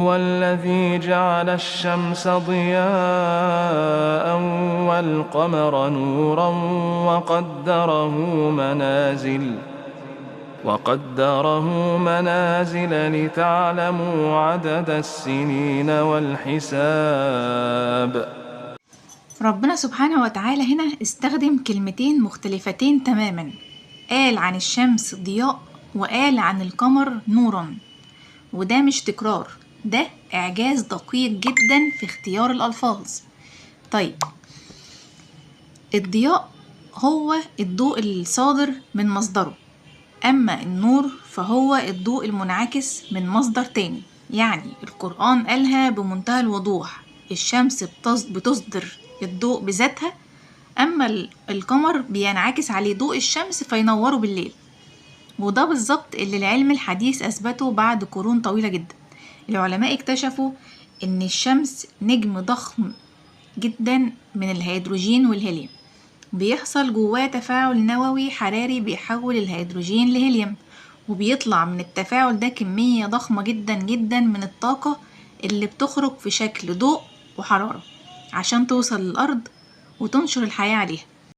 هو الذي جعل الشمس ضياء والقمر نورا وقدره منازل لتعلموا عدد السنين والحساب. ربنا سبحانه وتعالى هنا استخدم كلمتين مختلفتين تماما، قال عن الشمس ضياء وقال عن القمر نورا، وده مش تكرار، ده إعجاز دقيق جدا في اختيار الألفاظ. طيب، الضياء هو الضوء الصادر من مصدره، أما النور فهو الضوء المنعكس من مصدر تاني. يعني القرآن قالها بمنتهى الوضوح، الشمس بتصدر الضوء بذاتها، أما القمر بينعكس عليه ضوء الشمس فينوره بالليل. وده بالظبط اللي العلم الحديث أثبته بعد قرون طويلة جدا. العلماء اكتشفوا إن الشمس نجم ضخم جدا من الهيدروجين والهيليوم، بيحصل جواه تفاعل نووي حراري بيحول الهيدروجين لهيليوم، وبيطلع من التفاعل ده كمية ضخمة جدا جدا من الطاقة اللي بتخرج في شكل ضوء وحرارة عشان توصل للأرض وتنشر الحياة عليها.